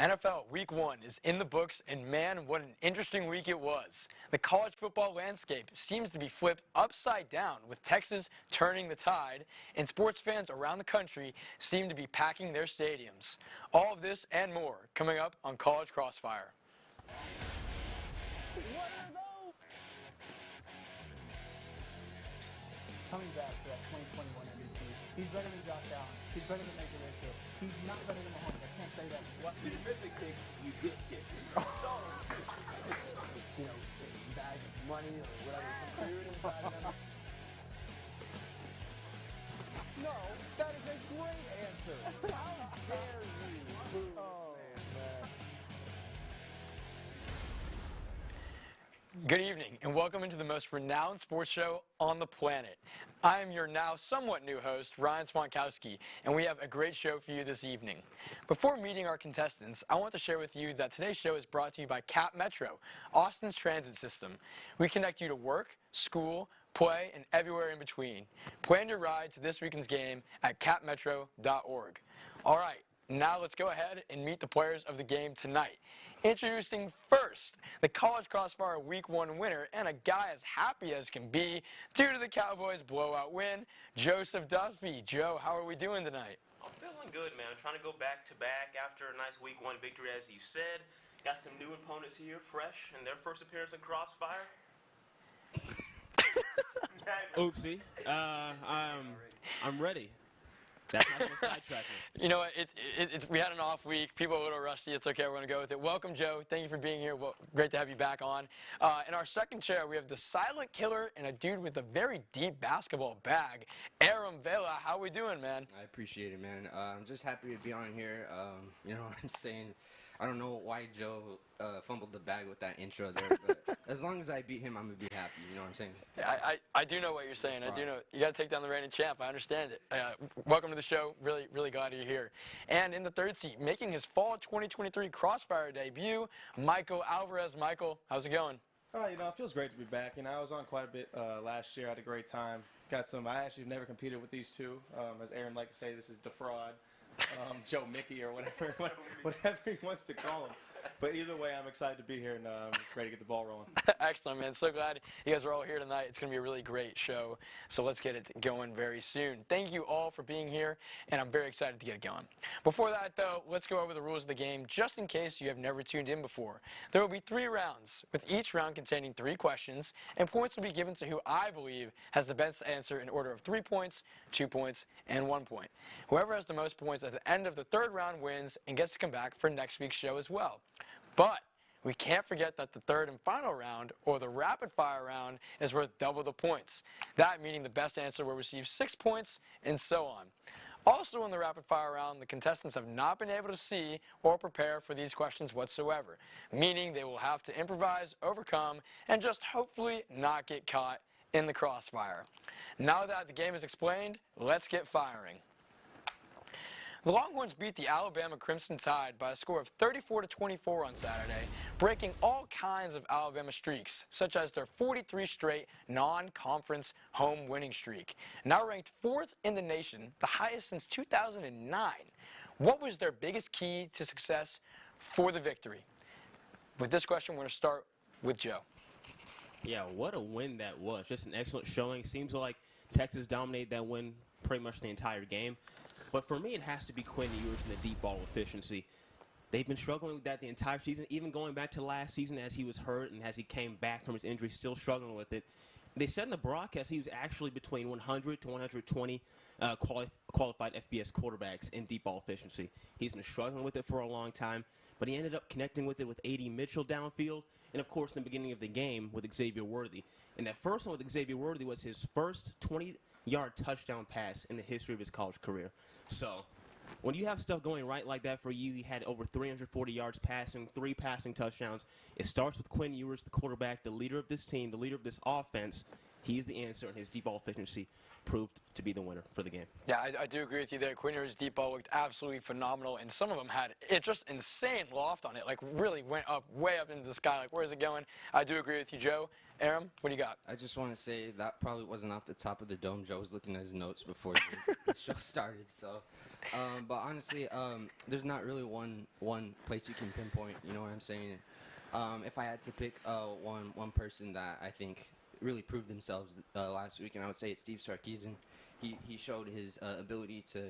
NFL Week 1 is in the books, and man, what an interesting week it was. The college football landscape seems to be flipped upside down, with Texas turning the tide, and sports fans around the country seem to be packing their stadiums. All of this and more coming up on College Crossfire. Coming back to that 2021 MVP. He's better than Josh Allen. He's better than Michael Alvarez. He's not better than Mahomes. I can't say that. What you really think you get kicked? You know, bag of money or whatever, some food inside them. No, that is a great answer. How dare you? Oh, man. Good evening, and welcome into the most renowned sports show on the planet. I am your now somewhat new host, Ryan Swantkowski, and we have a great show for you this evening. Before meeting our contestants, I want to share with you that today's show is brought to you by Cap Metro, Austin's transit system. We connect you to work, school, play, and everywhere in between. Plan your ride to this weekend's game at capmetro.org. All right, now let's go ahead and meet the players of the game tonight. Introducing first, the College Crossfire Week 1 winner and a guy as happy as can be due to the Cowboys' blowout win, Joseph Duffey. Joe, how are we doing tonight? I'm feeling good, man. I'm trying to go back to back after a nice Week 1 victory, as you said. Got some new opponents here, fresh, in their first appearance in Crossfire. Oopsie. I'm ready. That's not going to sidetrack me. You know what, we had an off week. People are a little rusty. It's okay. We're going to go with it. Welcome, Joe. Thank you for being here. Well, great to have you back on. In our second chair, we have the silent killer and a dude with a very deep basketball bag, Aram Vela. How we doing, man? I appreciate it, man. I'm just happy to be on here. You know what I'm saying? I don't know why Joe fumbled the bag with that intro there, but as long as I beat him, I'm going to be happy. You know what I'm saying? I do know what you're saying. I do know. You got to take down the reigning champ. I understand it. Welcome to the show. Really, really glad you're here. And in the third seat, making his fall 2023 Crossfire debut, Michael Alvarez. Michael, how's it going? You know, it feels great to be back. You know, I was on quite a bit last year. I had a great time. I actually never competed with these two. As Aaron liked to say, this is defraud. Joe Mickey or whatever he wants to call him. But either way, I'm excited to be here and ready to get the ball rolling. Excellent, man. So glad you guys are all here tonight. It's going to be a really great show. So let's get it going very soon. Thank you all for being here, and I'm very excited to get it going. Before that, though, let's go over the rules of the game, just in case you have never tuned in before. There will be 3 rounds, with each round containing 3 questions, and points will be given to who I believe has the best answer in order of 3 points, 2 points, and 1 point. Whoever has the most points at the end of the 3rd round wins and gets to come back for next week's show as well. But we can't forget that the 3rd and final round, or the rapid fire round, is worth double the points. That meaning the best answer will receive 6 points, and so on. Also in the rapid fire round, the contestants have not been able to see or prepare for these questions whatsoever, meaning they will have to improvise, overcome, and just hopefully not get caught in the crossfire. Now that the game is explained, let's get firing. The Longhorns beat the Alabama Crimson Tide by a score of 34-24 on Saturday, breaking all kinds of Alabama streaks, such as their 43 straight non-conference home winning streak. Now ranked 4th in the nation, the highest since 2009. What was their biggest key to success for the victory? With this question, we're going to start with Joe. Yeah, what a win that was. Just an excellent showing. Seems like Texas dominated that win pretty much the entire game. But for me, it has to be Quinn Ewers and the deep ball efficiency. They've been struggling with that the entire season, even going back to last season as he was hurt and as he came back from his injury, still struggling with it. They said in the broadcast he was actually between 100 to 120 qualified FBS quarterbacks in deep ball efficiency. He's been struggling with it for a long time, but he ended up connecting with it with A.D. Mitchell downfield, and of course in the beginning of the game with Xavier Worthy. And that first one with Xavier Worthy was his first 20-yard touchdown pass in the history of his college career. So when you have stuff going right like that for you, he had over 340 yards passing, 3 passing touchdowns. It starts with Quinn Ewers, the quarterback, the leader of this team, the leader of this offense. He's the answer, and his deep ball efficiency proved to be the winner for the game. Yeah, I do agree with you there. Quinn Ewers' deep ball looked absolutely phenomenal, and some of them had just insane loft on it, like really went up, way up into the sky. Like, where's it going? I do agree with you, Joe. Aram, what do you got? I just want to say that probably wasn't off the top of the dome. Joe was looking at his notes before the show started, so But honestly, there's not really one place you can pinpoint. You know what I'm saying? If I had to pick one person that I think really proved themselves last week, and I would say it's Steve Sarkisian. He showed his ability to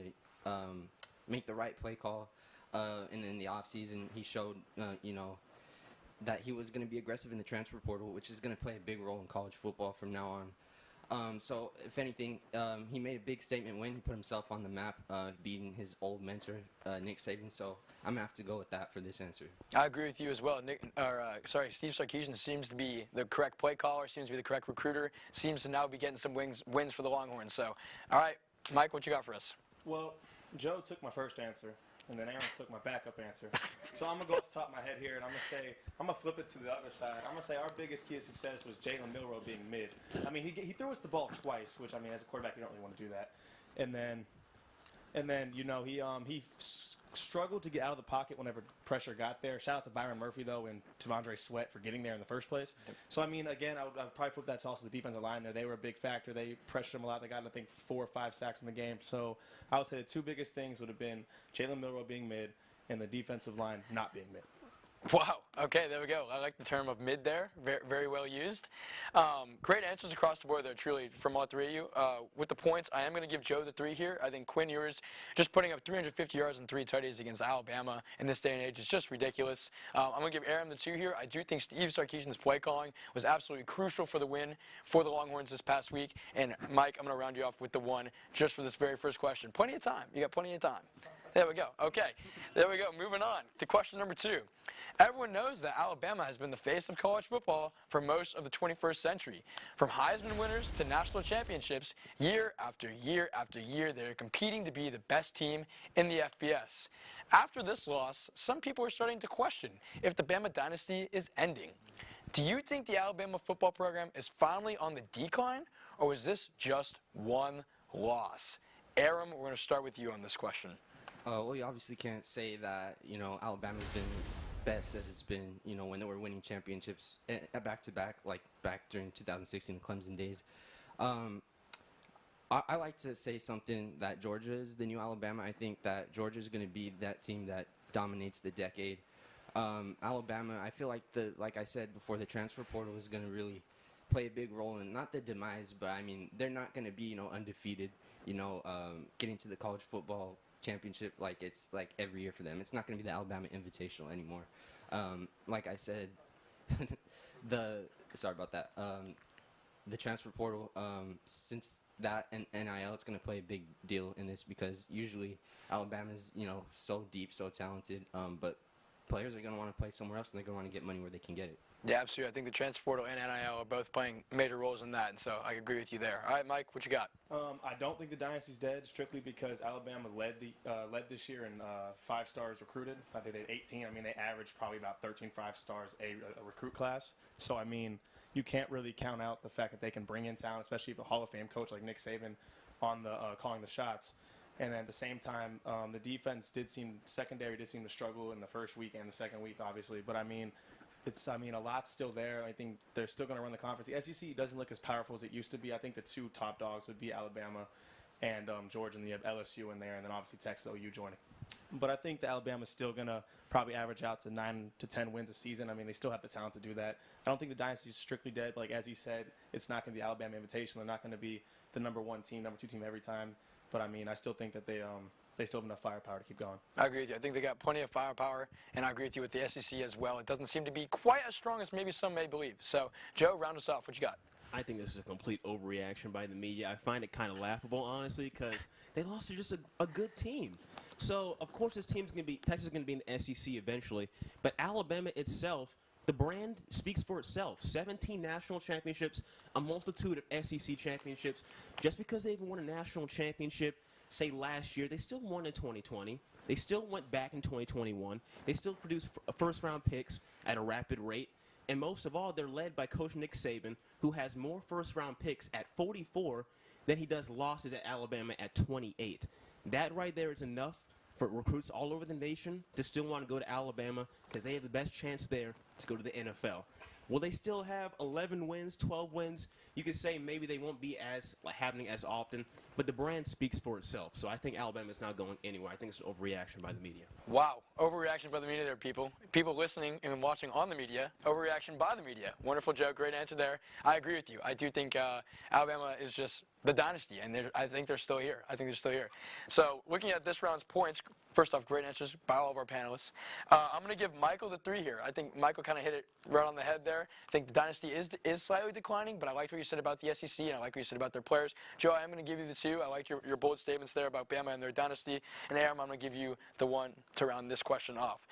make the right play call, and in the offseason, he showed that he was going to be aggressive in the transfer portal, which is going to play a big role in college football from now on. So, if anything, he made a big statement when he put himself on the map, beating his old mentor, Nick Saban. So, I'm going to have to go with that for this answer. I agree with you as well. Steve Sarkisian seems to be the correct play caller, seems to be the correct recruiter, seems to now be getting some wins for the Longhorns. So, all right, Mike, what you got for us? Well, Joe took my first answer, and then Aaron took my backup answer. So I'm going to go off the top of my head here, and I'm going to flip it to the other side. I'm going to say our biggest key of success was Jalen Milroe being mid. I mean, he threw us the ball twice, which, I mean, as a quarterback, you don't really want to do that. And then he struggled to get out of the pocket whenever pressure got there. Shout out to Byron Murphy, though, and T'Vondre Sweat for getting there in the first place. So, I mean, again, I would probably flip that to also the defensive line there. They were a big factor. They pressured him a lot. They got, I think, 4 or 5 sacks in the game. So I would say the two biggest things would have been Jalen Milroe being mid and the defensive line not being mid. Wow. Okay, there we go. I like the term of mid there. Very, very well used. Great answers across the board there, truly, from all three of you. With the points, I am going to give Joe the 3 here. I think Quinn Ewers just putting up 350 yards and 3 tutties against Alabama in this day and age is just ridiculous. I'm going to give Aram the 2 here. I do think Steve Sarkisian's play calling was absolutely crucial for the win for the Longhorns this past week. And Mike, I'm going to round you off with the 1 just for this very first question. Plenty of time. You got plenty of time. There we go. Okay. There we go. Moving on to question number 2. Everyone knows that Alabama has been the face of college football for most of the 21st century. From Heisman winners to national championships, year after year after year, they're competing to be the best team in the FBS. After this loss, some people are starting to question if the Bama dynasty is ending. Do you think the Alabama football program is finally on the decline, or is this just one loss? Aram, we're going to start with you on this question. Well, you obviously can't say that, Alabama's been its best as it's been, when they were winning championships back-to-back, like back during 2016 Clemson days. I like to say something that Georgia is the new Alabama. I think that Georgia is going to be that team that dominates the decade. Alabama, I feel like I said before, the transfer portal is going to really play a big role in, not the demise, but, I mean, they're not going to be, undefeated, getting to the college football championship like it's like every year for them. It's not going to be the Alabama Invitational anymore. Like I said, sorry about that. The transfer portal, since that and NIL, it's going to play a big deal in this because usually Alabama's so deep, so talented, but players are going to want to play somewhere else and they're going to want to get money where they can get it. Yeah, absolutely. I think the transfer portal and NIL are both playing major roles in that, and so I agree with you there. All right, Mike, what you got? I don't think the dynasty's dead strictly because Alabama led this year in 5 stars recruited. I think they had 18. I mean, they averaged probably about 13 5 stars a recruit class. So, I mean, you can't really count out the fact that they can bring in talent, especially if a Hall of Fame coach like Nick Saban on the calling the shots. And then at the same time, the defense secondary did seem to struggle in the first week and the second week, obviously. But, I mean, a lot's still there. I think they're still going to run the conference. The SEC doesn't look as powerful as it used to be. I think the 2 top dogs would be Alabama and Georgia, and you have LSU in there, and then obviously Texas OU joining. But I think the Alabama's still going to probably average out to 9 to 10 wins a season. I mean, they still have the talent to do that. I don't think the dynasty's strictly dead. Like, as he said, it's not going to be the Alabama Invitational. They're not going to be the number 1 team, number 2 team every time. But, I mean, I still think that they still have enough firepower to keep going. I agree with you. I think they got plenty of firepower, and I agree with you with the SEC as well. It doesn't seem to be quite as strong as maybe some may believe. So, Joe, round us off. What you got? I think this is a complete overreaction by the media. I find it kind of laughable, honestly, because they lost to just a good team. So, of course, Texas is going to be in the SEC eventually, but Alabama itself, the brand speaks for itself. 17 national championships, a multitude of SEC championships. Just because they've won a national championship, say last year, they still won in 2020. They still went back in 2021. They still produced first-round picks at a rapid rate. And most of all, they're led by Coach Nick Saban, who has more first-round picks at 44 than he does losses at Alabama at 28. That right there is enough for recruits all over the nation to still want to go to Alabama because they have the best chance there to go to the NFL. Will they still have 11 wins, 12 wins? You could say maybe they won't be as happening as often, but the brand speaks for itself. So I think Alabama is not going anywhere. I think it's an overreaction by the media. Wow, overreaction by the media there, people. People listening and watching on the media, overreaction by the media. Wonderful joke, great answer there. I agree with you. I do think Alabama is just the dynasty, and I think they're still here. I think they're still here. So looking at this round's points, first off, great answers by all of our panelists. I'm going to give Michael the 3 here. I think Michael kind of hit it right on the head there. I think the dynasty is slightly declining, but I liked what you said about the SEC, and I like what you said about their players. Joe, I am going to give you the 2. I liked your bold statements there about Bama and their dynasty. And Aram, I'm going to give you the 1 to round this question off.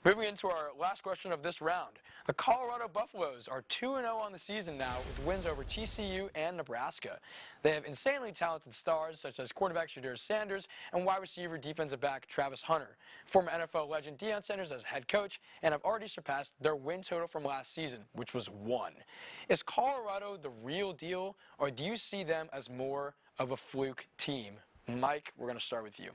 Moving into our last question of this round. The Colorado Buffaloes are 2-0 on the season now with wins over TCU and Nebraska. They have insanely talented stars such as quarterback Shedeur Sanders and wide receiver defensive back Travis Hunter, former NFL legend Deion Sanders as head coach, and have already surpassed their win total from last season, which was 1. Is Colorado the real deal, or do you see them as more of a fluke team? Mike, we're going to start with you.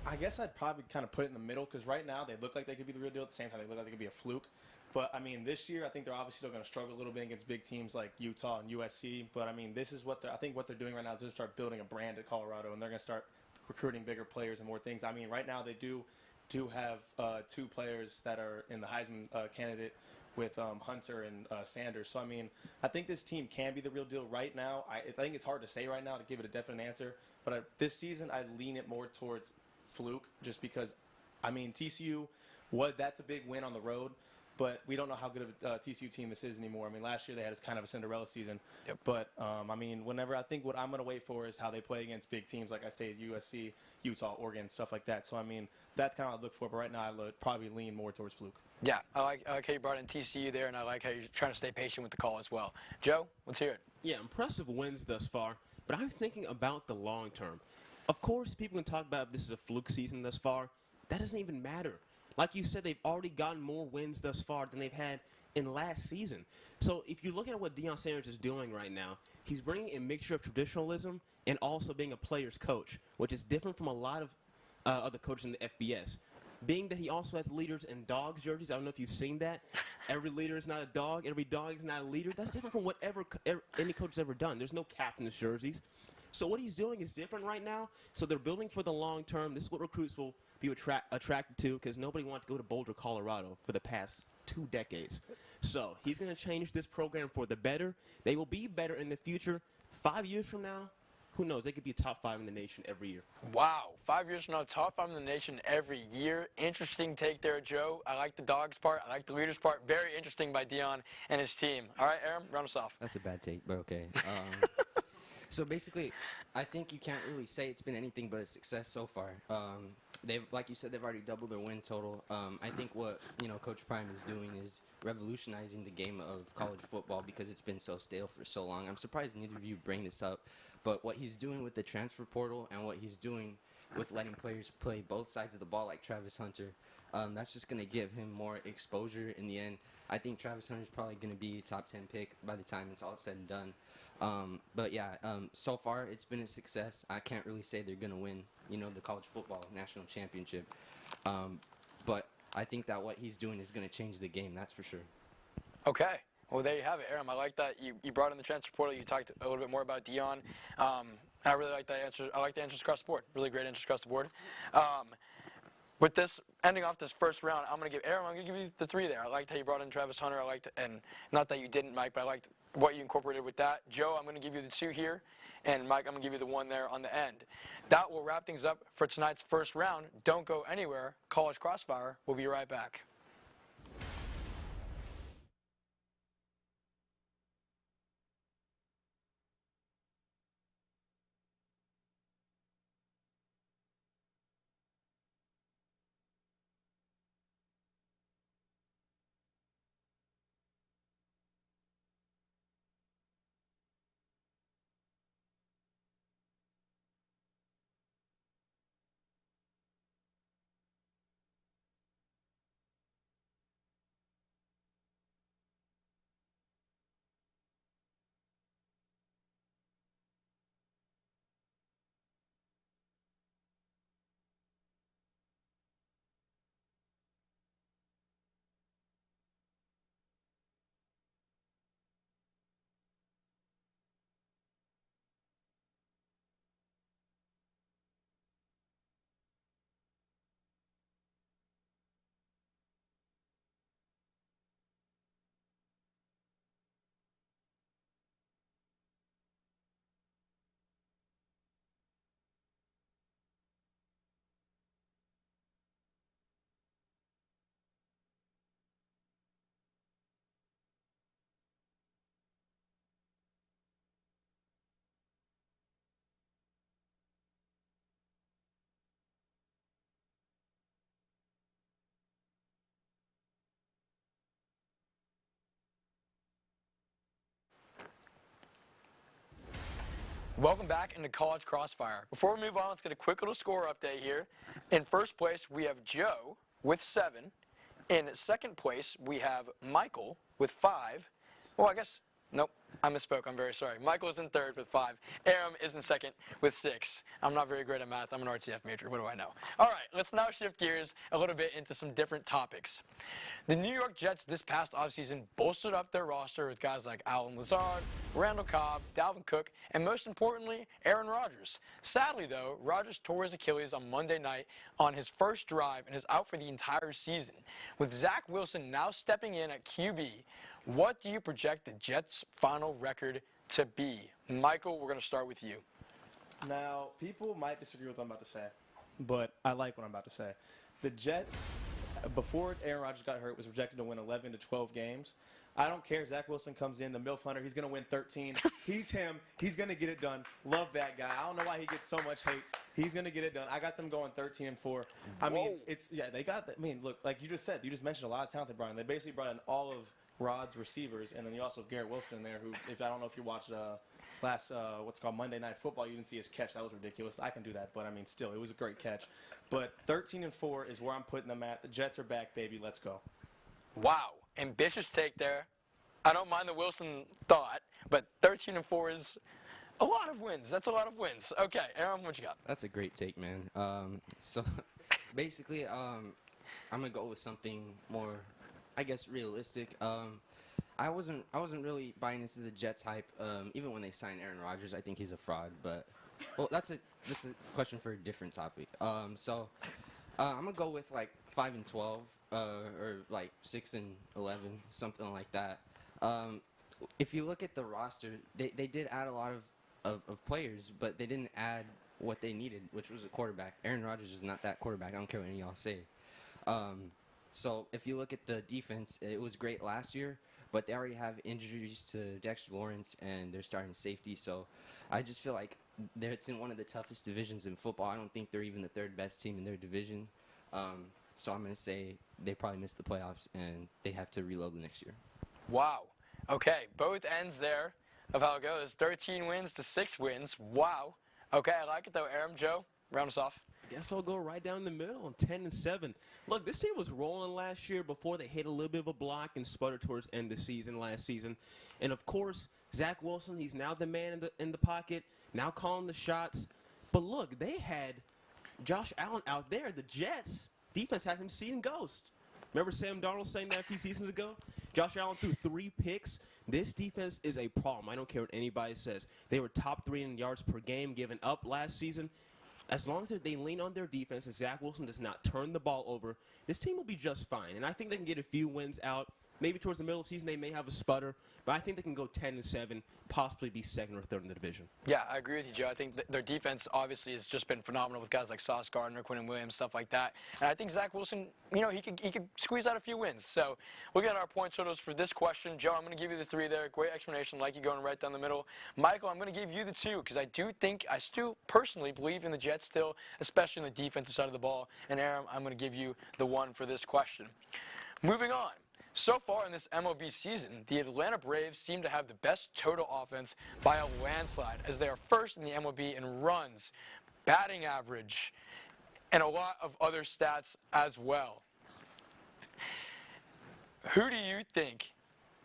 I guess I'd probably kind of put it in the middle because right now they look like they could be the real deal. At the same time, they look like they could be a fluke. But, I mean, this year I think they're obviously still going to struggle a little bit against big teams like Utah and USC. But, I mean, this is what I think what they're doing right now is to start building a brand at Colorado, and they're going to start recruiting bigger players and more things. I mean, right now they do have 2 players that are in the Heisman candidate with Hunter and Sanders. So, I mean, I think this team can be the real deal right now. I think it's hard to say right now to give it a definite answer. But this season, I lean it more towards fluke just because, I mean, TCU, that's a big win on the road. But we don't know how good of a TCU team this is anymore. I mean, last year they had kind of a Cinderella season. Yep. But, I mean, I think what I'm going to wait for is how they play against big teams like I stated, USC, Utah, Oregon, stuff like that. So, I mean, that's kind of what I look for. But right now I would probably lean more towards fluke. Yeah, I like how you brought in TCU there, and I like how you're trying to stay patient with the call as well. Joe, let's hear it. Yeah, impressive wins thus far, but I'm thinking about the long term. Of course, people can talk about if this is a fluke season thus far. That doesn't even matter. Like you said, they've already gotten more wins thus far than they've had in last season. So if you look at what Deion Sanders is doing right now, he's bringing a mixture of traditionalism and also being a player's coach, which is different from a lot of other coaches in the FBS. Being that he also has leaders in dogs jerseys. I don't know if you've seen that. Every leader is not a dog. Every dog is not a leader. That's different from whatever any coach has ever done. There's no captain's jerseys. So what he's doing is different right now. So they're building for the long term. This is what recruits will be attracted to because nobody wants to go to Boulder, Colorado for the past 2 decades. So he's going to change this program for the better. They will be better in the future. 5 years from now, who knows? They could be top 5 in the nation every year. Wow, 5 years from now, top 5 in the nation every year. Interesting take there, Joe. I like the dogs part. I like the leaders part. Very interesting by Deion and his team. All right, Aram, round us off. That's a bad take, but okay. So basically, I think you can't really say it's been anything but a success so far. Like you said, they've already doubled their win total. I think what Coach Prime is doing is revolutionizing the game of college football because it's been so stale for so long. I'm surprised neither of you bring this up, but what he's doing with the transfer portal and what he's doing with letting players play both sides of the ball like Travis Hunter, that's just going to give him more exposure in the end. I think Travis Hunter is probably going to be a top 10 pick by the time it's all said and done. But yeah, so far it's been a success. I can't really say they're going to win, the college football national championship. But I think that what he's doing is going to change the game. That's for sure. Okay. Well, there you have it, Aram. I like that you brought in the transfer portal. You talked a little bit more about Deion. I really like that answer. I like the answers across the board. Really great answers across the board. With this ending off this first round, I'm going to give you the 3 there. I liked how you brought in Travis Hunter. And not that you didn't, Mike, but I liked what you incorporated with that. Joe, I'm going to give you the 2 here, and Mike, I'm going to give you the 1 there on the end. That will wrap things up for tonight's first round. Don't go anywhere. College Crossfire. We'll be right back. Welcome back into College Crossfire. Before we move on, let's get a quick little score update here. In first place, we have Joe with 7. In second place, we have Michael with 5. Well, I guess, nope, I misspoke. I'm very sorry. Michael is in third with 5. Aram is in second with 6. I'm not very great at math. I'm an RTF major. What do I know? All right, let's now shift gears a little bit into some different topics. The New York Jets this past offseason bolstered up their roster with guys like Alan Lazard, Randall Cobb, Dalvin Cook, and most importantly, Aaron Rodgers. Sadly, though, Rodgers tore his Achilles on Monday night on his first drive and is out for the entire season. With Zach Wilson now stepping in at QB, what do you project the Jets' final record to be? Michael, we're going to start with you. Now, people might disagree with what I'm about to say, but I like what I'm about to say. The Jets, before Aaron Rodgers got hurt, was projected to win 11 to 12 games. I don't care. Zach Wilson comes in, the MILF Hunter. He's going to win 13. He's him. He's going to get it done. Love that guy. I don't know why he gets so much hate. He's going to get it done. I got them going 13-4. I mean, they got that. I mean, look, like you just said, you just mentioned a lot of talent they brought in. They basically brought in all of Rod's receivers, and then you also have Garrett Wilson in there, who, if I don't know if you watched last what's called Monday Night Football, you didn't see his catch. That was ridiculous. I can do that, but I mean, still, it was a great catch. But 13-4 is where I'm putting them at. The Jets are back, baby. Let's go. Wow, ambitious take there. I don't mind the Wilson thought, but 13-4 is a lot of wins. That's a lot of wins. Okay, Aaron, what you got? That's a great take, man. So basically, I'm gonna go with something more, I guess, realistic. I wasn't really buying into the Jets hype. Even when they signed Aaron Rodgers, I think he's a fraud. But well, that's a question for a different topic. So I'm gonna go with like 5-12, or like 6-11, something like that. If you look at the roster, they did add a lot of players, but they didn't add what they needed, which was a quarterback. Aaron Rodgers is not that quarterback. I don't care what any of y'all say. So if you look at the defense, it was great last year, but they already have injuries to Dexter Lawrence and their starting safety. So I just feel like it's in one of the toughest divisions in football. I don't think they're even the third best team in their division. So I'm going to say they probably missed the playoffs and they have to reload the next year. Wow. Okay, both ends there of how it goes. 13 wins to 6 wins. Wow. Okay, I like it though. Aram, Joe, round us off. Guess I'll go right down the middle on 10-7. Look, this team was rolling last year before they hit a little bit of a block and sputtered towards the end of the season last season. And of course, Zach Wilson, he's now the man in the pocket, now calling the shots. But look, they had Josh Allen out there. The Jets defense had him seeing ghosts. Remember Sam Darnold saying that a few seasons ago? Josh Allen threw 3 picks. This defense is a problem. I don't care what anybody says. They were top 3 in yards per game given up last season. As long as they lean on their defense and Zach Wilson does not turn the ball over, this team will be just fine. And I think they can get a few wins out. Maybe towards the middle of the season they may have a sputter, but I think they can go 10-7, possibly be second or third in the division. Yeah, I agree with you, Joe. I think their defense obviously has just been phenomenal with guys like Sauce Gardner, Quinnen Williams, stuff like that. And I think Zach Wilson, you know, he could squeeze out a few wins. So we'll get our point totals for this question. Joe, I'm going to give you the 3 there. Great explanation, like you going right down the middle. Michael, I'm going to give you the 2 because I still personally believe in the Jets still, especially on the defensive side of the ball. And Aram, I'm going to give you the 1 for this question. Moving on. So far in this MLB season, the Atlanta Braves seem to have the best total offense by a landslide, as they are first in the MLB in runs, batting average, and a lot of other stats as well. Who do you think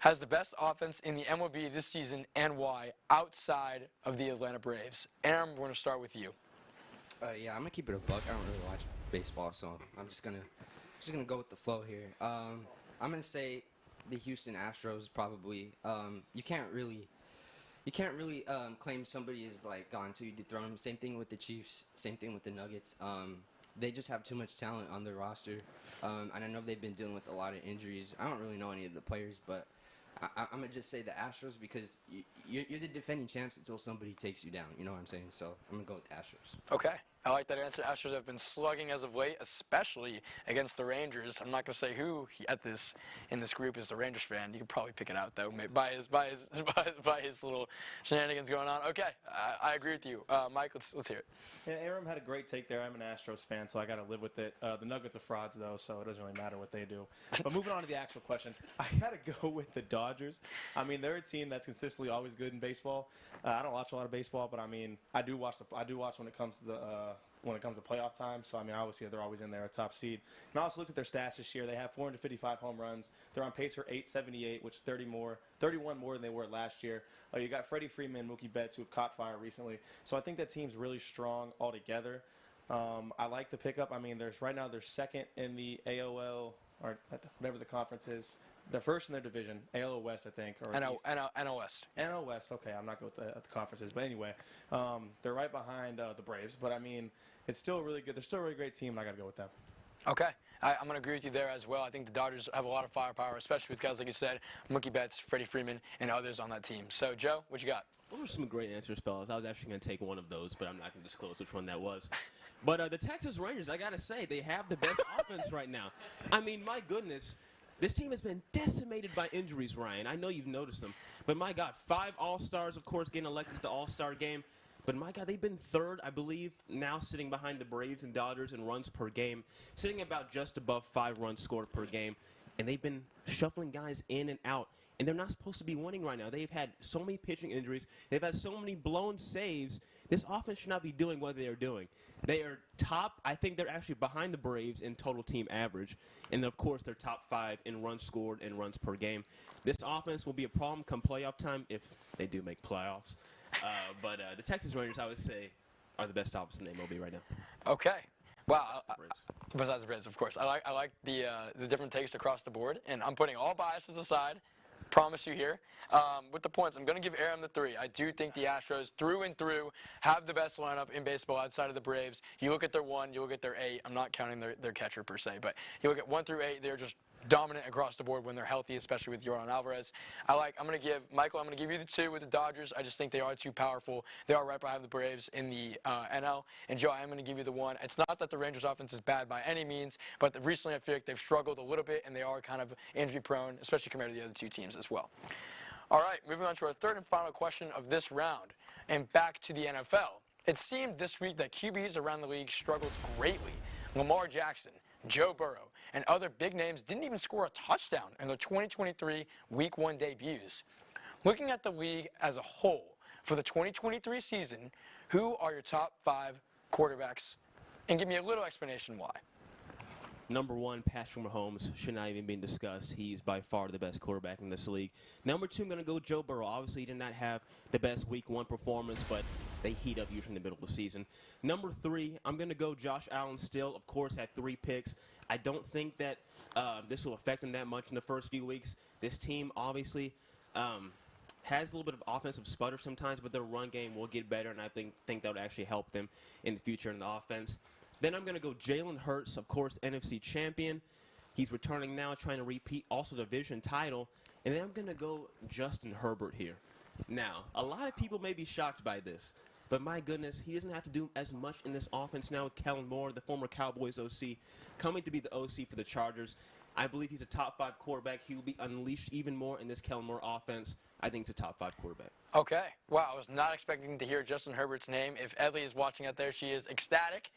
has the best offense in the MLB this season and why outside of the Atlanta Braves? Aram, we're going to start with you. Yeah, I'm gonna keep it a buck. I don't really watch baseball, so I'm just gonna go with the flow here. I'm gonna say the Houston Astros probably. You can't really claim somebody is like gone till you dethrone them. Same thing with the Chiefs. Same thing with the Nuggets. They just have too much talent on their roster, and I know they've been dealing with a lot of injuries. I don't really know any of the players, but I'm gonna just say the Astros because you're the defending champs until somebody takes you down. You know what I'm saying? So I'm gonna go with the Astros. Okay. I like that answer. Astros have been slugging as of late, especially against the Rangers. I'm not going to say who in this group is the Rangers fan. You can probably pick it out though by his little shenanigans going on. Okay, I agree with you, Mike. Let's hear it. Yeah, Aram had a great take there. I'm an Astros fan, so I got to live with it. The Nuggets are frauds, though, so it doesn't really matter what they do. But moving on to the actual question, I got to go with the Dodgers. I mean, they're a team that's consistently always good in baseball. I don't watch a lot of baseball, but I mean, I do watch when it comes to playoff time. So I mean, obviously they're always in there, a top seed. And I also look at their stats this year. They have 455 home runs. They're on pace for 878, which is 31 more than they were last year. You got Freddie Freeman, Mookie Betts, who have caught fire recently. So I think that team's really strong altogether. I like the pickup. I mean, right now they're second in the AOL or whatever the conference is. They're first in their division, AL West, I think. Or NL West. NL West. Okay, I'm not good with the conferences, but anyway, they're right behind the Braves. But I mean, it's still really good. They're still a really great team, and I got to go with them. Okay. I'm going to agree with you there as well. I think the Dodgers have a lot of firepower, especially with guys like you said, Mookie Betts, Freddie Freeman, and others on that team. So, Joe, what you got? Those were some great answers, fellas. I was actually going to take one of those, but I'm not going to disclose which one that was. But the Texas Rangers, I got to say, they have the best offense right now. I mean, my goodness, this team has been decimated by injuries, Ryan. I know you've noticed them. But, my God, 5 All-Stars, of course, getting elected to the All-Star game. But, my God, they've been third, I believe, now sitting behind the Braves and Dodgers in runs per game, sitting about just above 5 runs scored per game. And they've been shuffling guys in and out. And they're not supposed to be winning right now. They've had so many pitching injuries. They've had so many blown saves. This offense should not be doing what they are doing. They are top. I think they're actually behind the Braves in total team average. And, of course, they're top 5 in runs scored and runs per game. This offense will be a problem come playoff time if they do make playoffs. But the Texas Rangers, I would say, are the best offense in the MLB right now. Okay. Wow. Besides the Braves, of course. I like the different takes across the board, and I'm putting all biases aside. Promise you here. With the points, I'm going to give Aram the 3. I do think the Astros, through and through, have the best lineup in baseball outside of the Braves. You look at their 1, you look at their 8. I'm not counting their catcher per se, but you look at 1 through 8, they're just dominant across the board when they're healthy, especially with Yoran Alvarez. I'm going to give Michael, I'm going to give you the 2 with the Dodgers. I just think they are too powerful. They are right behind the Braves in the NL. And Joe, I'm going to give you the 1. It's not that the Rangers offense is bad by any means, but recently I feel like they've struggled a little bit, and they are kind of injury prone, especially compared to the other 2 teams as well. All right, moving on to our third and final question of this round, and back to the NFL. It seemed this week that QBs around the league struggled greatly. Lamar Jackson, Joe Burrow, and other big names didn't even score a touchdown in their 2023 Week 1 debuts. Looking at the league as a whole for the 2023 season, who are your top 5 quarterbacks? And give me a little explanation why. Number 1, Patrick Mahomes should not even be discussed. He's by far the best quarterback in this league. Number 2, I'm going to go Joe Burrow. Obviously, he did not have the best Week 1 performance, but they heat up usually in the middle of the season. Number 3, I'm going to go Josh Allen still. Of course, had 3 picks. I don't think that this will affect him that much in the first few weeks. This team obviously has a little bit of offensive sputter sometimes, but their run game will get better, and I think that would actually help them in the future in the offense. Then I'm going to go Jalen Hurts, of course, NFC champion. He's returning now, trying to repeat also the division title. And then I'm going to go Justin Herbert here. Now, a lot of people may be shocked by this, but my goodness, he doesn't have to do as much in this offense now with Kellen Moore, the former Cowboys OC, coming to be the OC for the Chargers. I believe he's a top 5 quarterback. He will be unleashed even more in this Kellen Moore offense. I think it's a top 5 quarterback. Okay. Wow, I was not expecting to hear Justin Herbert's name. If Edley is watching out there, she is ecstatic.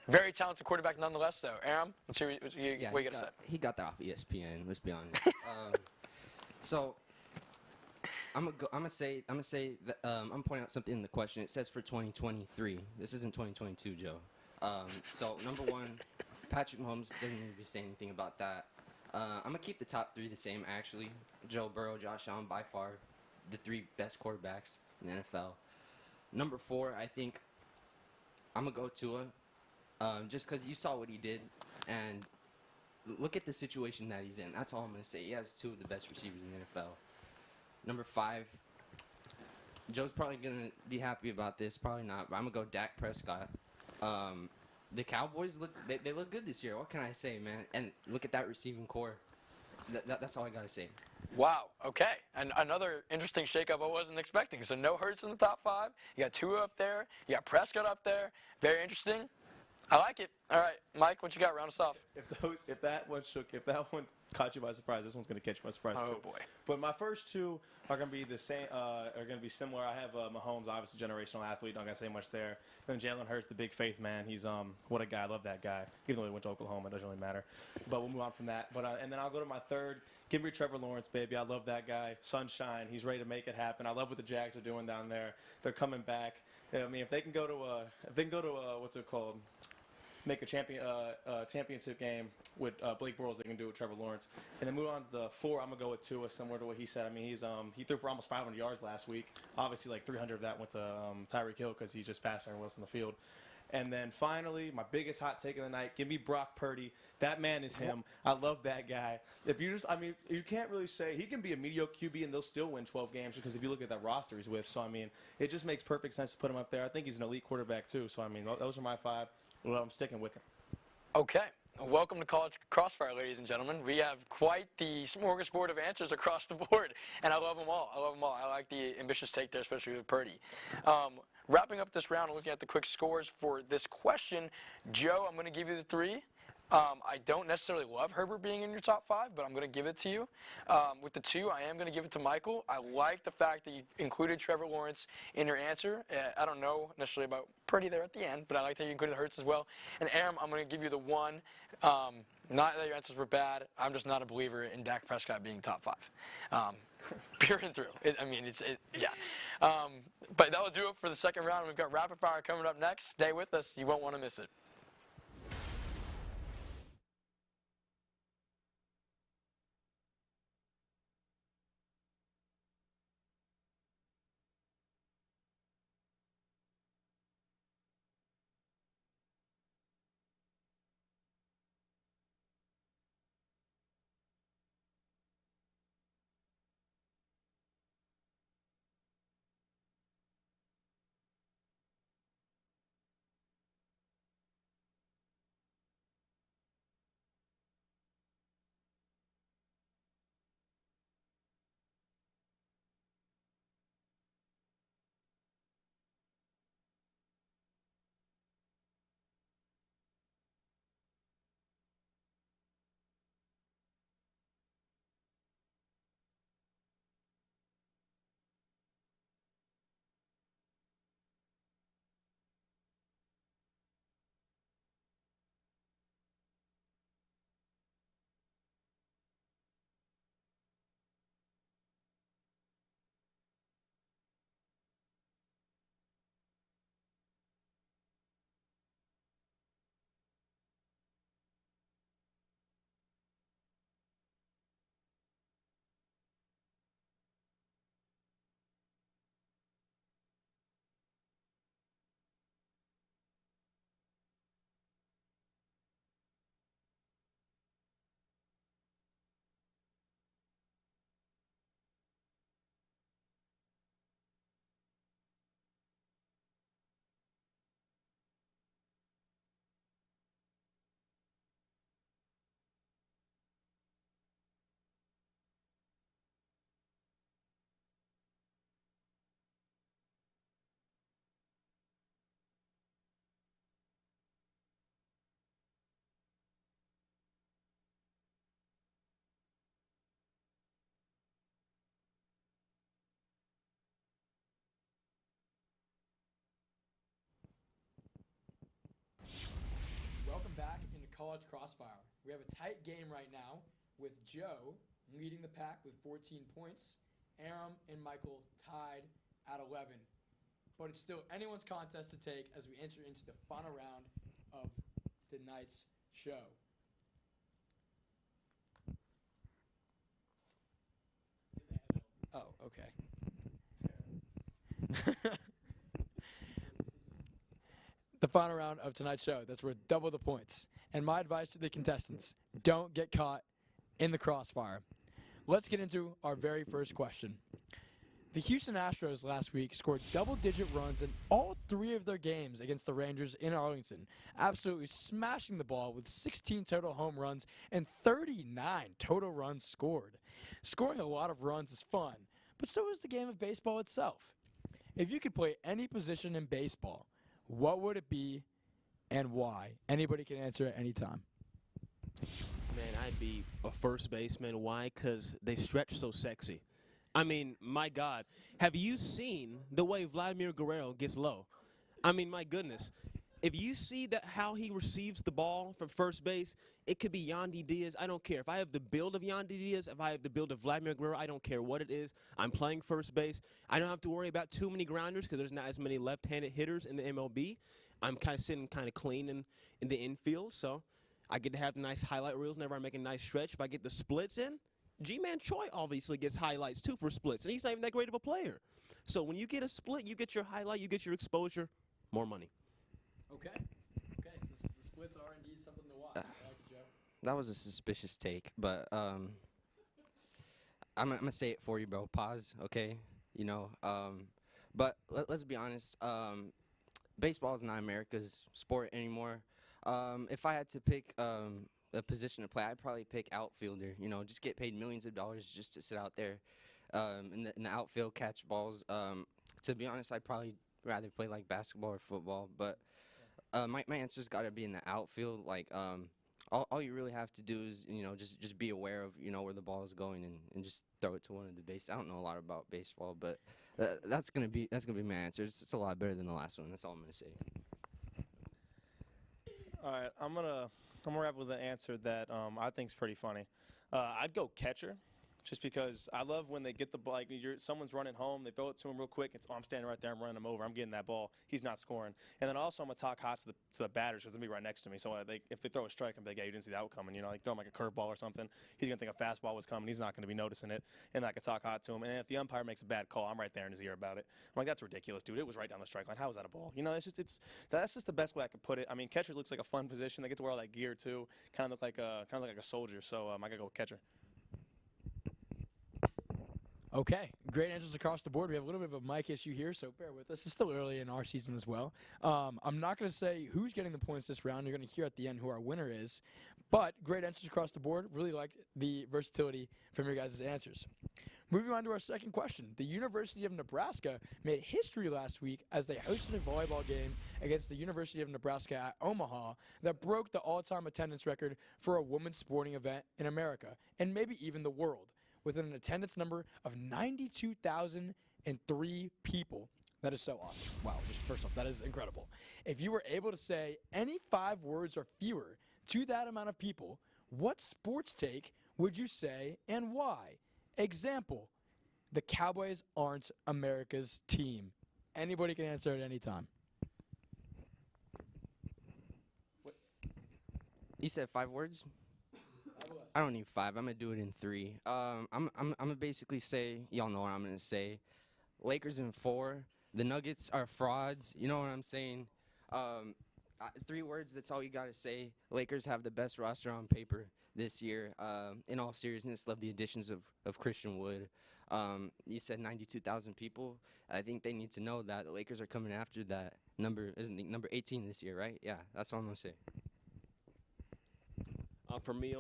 Very talented quarterback nonetheless, though. Aram, let's see what you got to say. He got that off ESPN, let's be honest. So I'm gonna say that I'm pointing out something in the question. It says for 2023. This isn't 2022, Joe. So number 1, Patrick Mahomes doesn't need to say anything about that. I'm gonna keep the top 3 the same actually. Joe Burrow, Josh Allen, by far the 3 best quarterbacks in the NFL. Number 4, I think I'm gonna go Tua. Just because you saw what he did, and look at the situation that he's in. That's all I'm going to say. He has 2 of the best receivers in the NFL. Number 5, Joe's probably going to be happy about this. Probably not, but I'm going to go Dak Prescott. The Cowboys, they look good this year. What can I say, man? And look at that receiving core. that's all I gotta say. Wow. Okay. And another interesting shakeup I wasn't expecting. So no Hurts in the top 5. You got Tua up there. You got Prescott up there. Very interesting. I like it. All right, Mike, what you got? Round us off. If that one caught you by surprise, this one's gonna catch you by surprise too. Oh boy. But my first two are gonna be the same. Are gonna be similar. I have Mahomes, obviously generational athlete. Not gonna say much there. Then Jalen Hurts, the big faith man. He's what a guy. I love that guy. Even though he went to Oklahoma, it doesn't really matter. But we'll move on from that. But and then I'll go to my third. Give me Trevor Lawrence, baby. I love that guy. Sunshine. He's ready to make it happen. I love what the Jags are doing down there. They're coming back. I mean, if they can go to what's it called? Make a championship game with Blake Bortles, they can do it with Trevor Lawrence. And then move on to the 4, I'm going to go with Tua, similar to what he said. I mean, he threw for almost 500 yards last week. Obviously, like 300 of that went to Tyreek Hill because he just passed Aaron Wilson on the field. And then finally, my biggest hot take of the night, give me Brock Purdy. That man is him. I love that guy. If you just, I mean, you can't really say he can be a mediocre QB and they'll still win 12 games because if you look at that roster he's with. So, I mean, it just makes perfect sense to put him up there. I think he's an elite quarterback, too. So, I mean, those are my 5. Well, I'm sticking with him. Okay. Welcome to College Crossfire, ladies and gentlemen. We have quite the smorgasbord of answers across the board, and I love them all. I like the ambitious take there, especially with Purdy. Wrapping up this round and looking at the quick scores for this question, Joe, I'm going to give you the 3. I don't necessarily love Herbert being in your top 5, but I'm going to give it to you. With the 2, I am going to give it to Michael. I like the fact that you included Trevor Lawrence in your answer. I don't know necessarily about Purdy there at the end, but I like that you included Hurts as well. And Aram, I'm going to give you the 1. Not that your answers were bad. I'm just not a believer in Dak Prescott being top 5. Pure and through. Yeah. But that will do it for the second round. We've got Rapid Fire coming up next. Stay with us. You won't want to miss it. Welcome back into College Crossfire. We have a tight game right now with Joe leading the pack with 14 points, Aram and Michael tied at 11. But it's still anyone's contest to take as we enter into the final round of tonight's show. Oh, okay. The final round of tonight's show. That's worth double the points. And my advice to the contestants, don't get caught in the crossfire. Let's get into our very first question. The Houston Astros last week scored double-digit runs in all 3 of their games against the Rangers in Arlington, absolutely smashing the ball with 16 total home runs and 39 total runs scored. Scoring a lot of runs is fun, but so is the game of baseball itself. If you could play any position in baseball, what would it be and why? Anybody can answer at any time. Man, I'd be a first baseman. Why? Because they stretch so sexy. I mean, my God. Have you seen the way Vladimir Guerrero gets low? I mean, my goodness. If you see that how he receives the ball from first base, it could be Yandy Diaz. I don't care. If I have the build of Yandy Diaz, if I have the build of Vladimir Guerrero, I don't care what it is. I'm playing first base. I don't have to worry about too many grounders because there's not as many left-handed hitters in the MLB. I'm kind of sitting kind of clean in the infield, so I get to have nice highlight reels whenever I make a nice stretch. If I get the splits in, G-Man Choi obviously gets highlights, too, for splits, and he's not even that great of a player. So when you get a split, you get your highlight, you get your exposure, more money. Okay. The splits are indeed something to watch. I like it, Joe. That was a suspicious take, but I'm gonna say it for you, bro. Pause, okay? You know, but let's be honest. Baseball is not America's sport anymore. If I had to pick a position to play, I'd probably pick outfielder. You know, just get paid millions of dollars just to sit out there in the outfield, catch balls. To be honest, I'd probably rather play like basketball or football, but my answer's got to be in the outfield. Like, all you really have to do is, you know, just be aware of, you know, where the ball is going and just throw it to one of the bases. I don't know a lot about baseball, but that's gonna be my answer. It's a lot better than the last one. That's all I'm gonna say. All right, I'm gonna wrap with an answer that I think is pretty funny. I'd go catcher, just because I love when they get the ball. Like someone's running home, they throw it to him real quick. It's I'm standing right there, I'm running him over, I'm getting that ball. He's not scoring. And then also I'm gonna talk hot to the batters because they'll be right next to me. So if they throw a strike, I'm like, yeah, you didn't see that coming. You know, like throw him like a curveball or something. He's gonna think a fastball was coming. He's not gonna be noticing it. And I can talk hot to him. And if the umpire makes a bad call, I'm right there in his ear about it. I'm like, that's ridiculous, dude. It was right down the strike line. How is that a ball? You know, that's just the best way I could put it. I mean, catcher looks like a fun position. They get to wear all that gear too. Kind of look like a soldier. So I gotta go with catcher. Okay, great answers across the board. We have a little bit of a mic issue here, so bear with us. It's still early in our season as well. I'm not going to say who's getting the points this round. You're going to hear at the end who our winner is. But great answers across the board. Really liked the versatility from your guys' answers. Moving on to our second question. The University of Nebraska made history last week as they hosted a volleyball game against the University of Nebraska at Omaha that broke the all-time attendance record for a women's sporting event in America, and maybe even the world, with an attendance number of 92,003 people. That is so awesome. Wow, just first off, that is incredible. If you were able to say any 5 words or fewer to that amount of people, what sports take would you say and why? Example, the Cowboys aren't America's team. Anybody can answer at any time. You said 5 words? I don't need 5. I'm gonna do it in 3. I'm gonna basically say, y'all know what I'm gonna say. Lakers in 4. The Nuggets are frauds. You know what I'm saying? 3 words. That's all you gotta say. Lakers have the best roster on paper this year. In all seriousness, love the additions of Christian Wood. You said 92,000 people. I think they need to know that the Lakers are coming after that number. Isn't it number 18 this year, right? Yeah, that's all I'm gonna say. For me,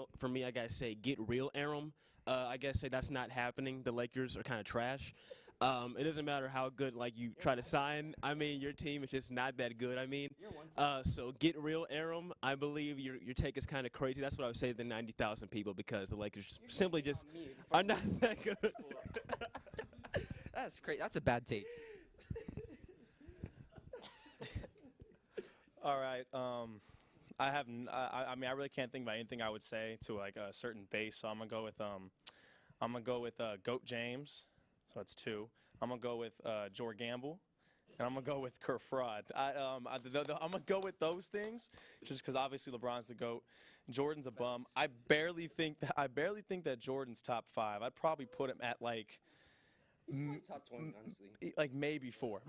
I gotta say, get real, Aram. I gotta say that's not happening. The Lakers are kind of trash. It doesn't matter how good you try to sign. I mean, your team is just not that good. I mean, so get real, Aram. I believe your take is kind of crazy. That's what I would say to the 90,000 people because the Lakers simply just are not that good. That's crazy. That's a bad take. All right. I mean, I really can't think about anything I would say to like a certain base. So I'm gonna go with Goat James. So that's 2. I'm gonna go with Jor Gamble, and I'm gonna go with Kerr Fraud. I'm gonna go with those things just because obviously LeBron's the GOAT. Jordan's a bum. I barely think that Jordan's top 5. I'd probably put him at like Top 20, honestly. like maybe 4.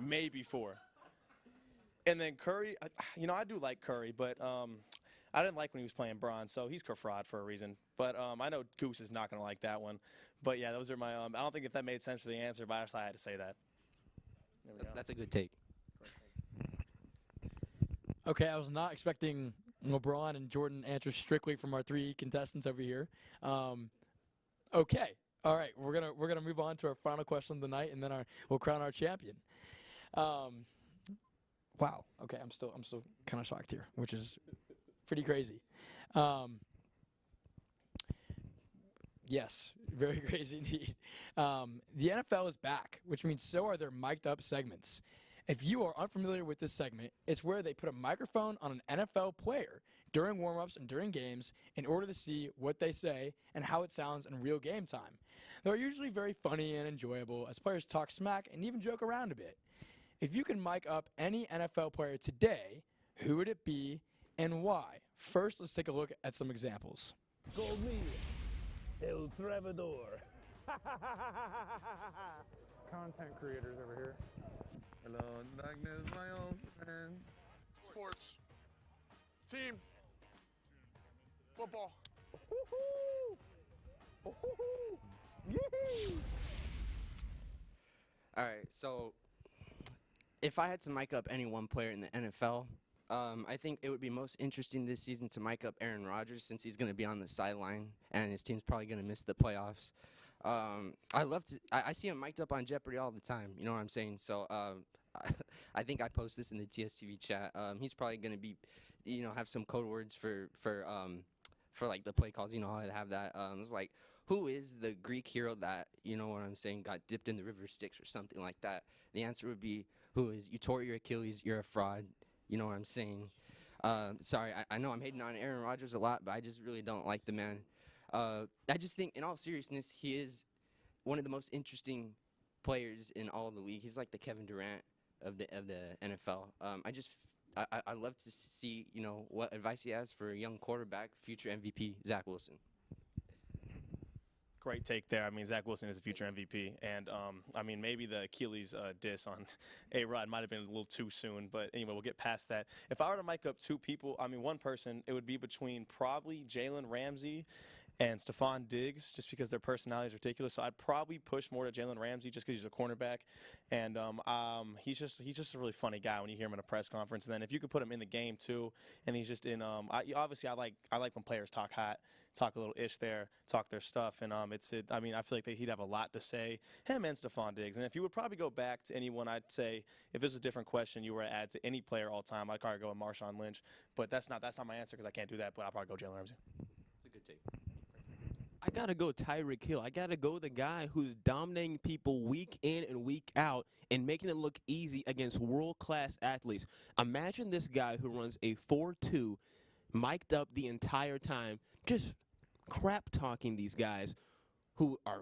And then Curry, I do like Curry, but I didn't like when he was playing Braun, so he's fraud for a reason. But I know Goose is not going to like that one. But yeah, those are my. I don't think if that made sense for the answer, but I just had to say that. There we go. That's a good take. Okay, I was not expecting LeBron and Jordan answers strictly from our 3 contestants over here. Okay, all right, we're gonna move on to our final question of the night, and then we'll crown our champion. Wow. Okay, I'm still kind of shocked here, which is pretty crazy. Yes, very crazy indeed. The NFL is back, which means so are their mic'd up segments. If you are unfamiliar with this segment, it's where they put a microphone on an NFL player during warm-ups and during games in order to see what they say and how it sounds in real game time. They're usually very funny and enjoyable as players talk smack and even joke around a bit. If you can mic up any NFL player today, who would it be and why? First, let's take a look at some examples. Call me El Travador. Content creators over here. Hello, darkness, my old friend. Sports. Team. Football. All right, so if I had to mic up any one player in the NFL, I think it would be most interesting this season to mic up Aaron Rodgers since he's going to be on the sideline and his team's probably going to miss the playoffs. I see him mic'd up on Jeopardy all the time. You know what I'm saying? So I think I post this in the TSTV chat. He's probably going to be, have some code words for like the play calls. You know how I have that. It's like, who is the Greek hero that, you know what I'm saying, got dipped in the river Styx or something like that? The answer would be, who is, you tore your Achilles, you're a fraud. You know what I'm saying? Sorry, I know I'm hating on Aaron Rodgers a lot, but I just really don't like the man. I just think, in all seriousness, he is one of the most interesting players in all of the league. He's like the Kevin Durant of the NFL. I love to see, what advice he has for a young quarterback, future MVP, Zach Wilson. Great take there. I mean, Zach Wilson is a future MVP. And, maybe the Achilles diss on A-Rod might have been a little too soon. But anyway, we'll get past that. If I were to mic up 2 people, one person, it would be between probably Jalen Ramsey and Stephon Diggs, just because their personality is ridiculous. So I'd probably push more to Jalen Ramsey just because he's a cornerback. And he's just a really funny guy when you hear him in a press conference. And then if you could put him in the game, too, and he's just in obviously I like when players talk hot, talk a little ish there, talk their stuff. And I feel like he'd have a lot to say, him and Stephon Diggs. And if you would probably go back to anyone, I'd say, if this was a different question you were to add to any player all time, I'd probably go with Marshawn Lynch. But that's not my answer because I can't do that, but I'll probably go Jalen Ramsey. That's a good take. I got to go Tyreek Hill. I got to go the guy who's dominating people week in and week out and making it look easy against world-class athletes. Imagine this guy who runs a 4.2, mic'd up the entire time, just crap-talking these guys who are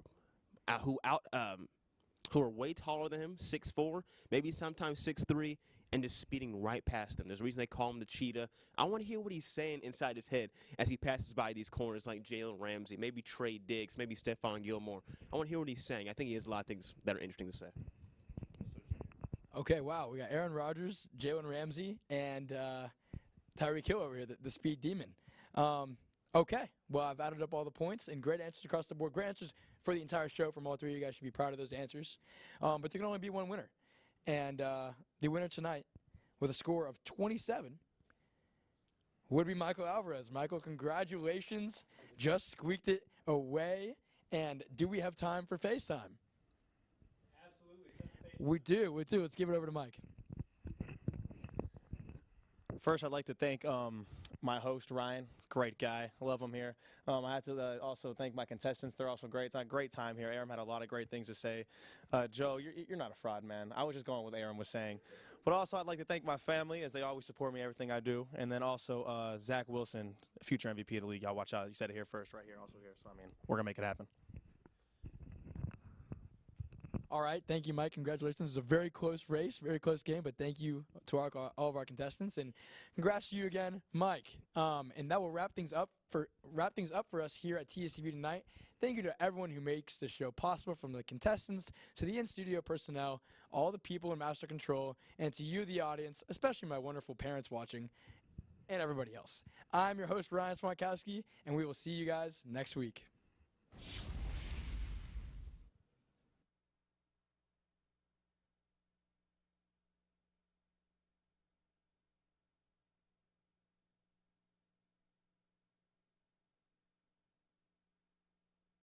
way taller than him, 6'4", maybe sometimes 6'3", and just speeding right past them. There's a reason they call him the cheetah. I want to hear what he's saying inside his head as he passes by these corners like Jalen Ramsey, maybe Trey Diggs, maybe Stephon Gilmore. I want to hear what he's saying. I think he has a lot of things that are interesting to say. Okay, wow. We got Aaron Rodgers, Jalen Ramsey, and Tyreek Hill over here, the speed demon. Okay, well, I've added up all the points, and great answers across the board. Great answers for the entire show from all 3 of you guys. Should be proud of those answers. But there can only be one winner. And the winner tonight, with a score of 27, would be Michael Alvarez. Michael, congratulations. Just squeaked it away. And do we have time for FaceTime? Absolutely. We do. Let's give it over to Mike. First, I'd like to thank my host, Ryan. Great guy. Love him here. I had to also thank my contestants. They're also great. It's a great time here. Aram had a lot of great things to say. Joe, you're not a fraud, man. I was just going with what Aram was saying. But also, I'd like to thank my family, as they always support me in everything I do. And then also Zach Wilson, future MVP of the league. Y'all watch out. You said it here first, right here, also here. So, we're going to make it happen. All right, thank you, Mike. Congratulations. It was a very close race, very close game, but thank you to all of our contestants, and congrats to you again, Mike. And that will wrap things up for us here at TSTV tonight. Thank you to everyone who makes the show possible, from the contestants to the in-studio personnel, all the people in Master Control, and to you, the audience, especially my wonderful parents watching. and everybody else. I'm your host, Ryan Swantkowski, and we will see you guys next week.